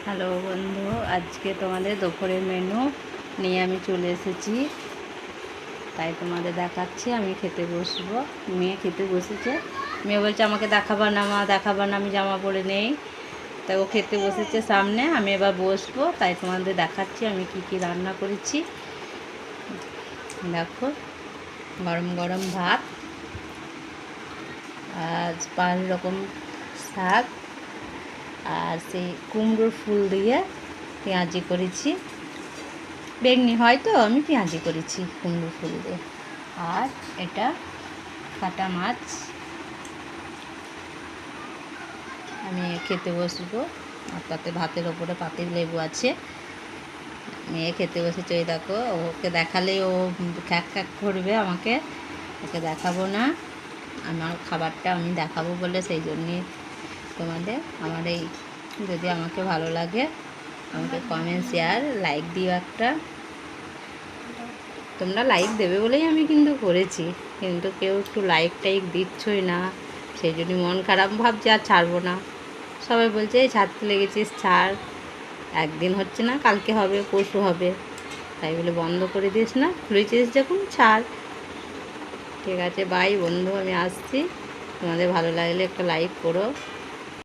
Hello বন্ধু, আজকে তোমাদের দুপুরের মেনু নিয়ে আমি চলে এসেছি। তাই তোমাদের দেখাচ্ছি। আমি খেতে বসবো। মেয়ে খেতে বসেছে। মেয়ে বলছে আমাকে দেখাবা না মা, দেখাবা না, আমি জামা পরে নেই। তাই ও খেতে বসেছে সামনে, আমি এবার বসবো। তাই তোমাদের দেখাচ্ছি আমি কি কি রান্না করেছি। দেখো, গরম গরম ভাত, আজ 5 রকম শাক, আর সেই কুমড়োর ফুল দিয়ে পেঁয়াজি করেছি। বেগনি হয়তো আমি পেঁয়াজি করেছি কুমড়ো ফুল দিয়ে। আর এটা কাটা মাছ। আমি খেতে বসবো। আর তাতে ভাতের ওপরে পাতিল লেবু আছে। মেয়ে খেতে বসেছে, ওই দেখো। ওকে দেখালেই ও খ্যাক খ্যাক করবে আমাকে। ওকে দেখাবো না, আমার খাবারটা আমি দেখাবো বলে সেই জন্যে তোমাদের। আমার এই যদি আমাকে ভালো লাগে আমাকে কমেন্ট, শেয়ার, লাইক দিও একটা। তোমরা লাইক দেবে বলেই আমি কিন্তু করেছি, কিন্তু কেউ একটু লাইক টাইক দিচ্ছই না। সেই জন্য মন খারাপ, ভাবছি আর ছাড়বো না। সবাই বলছে এই ছাড়তে লেগেছিস, ছাড়। একদিন হচ্ছে না, কালকে হবে, পরশু হবে। তাই বলে বন্ধ করে দিস না, খুলেছিস যখন ছাড়। ঠিক আছে, বাই বন্ধু, আমি আসছি। তোমাদের ভালো লাগলে একটা লাইক করো।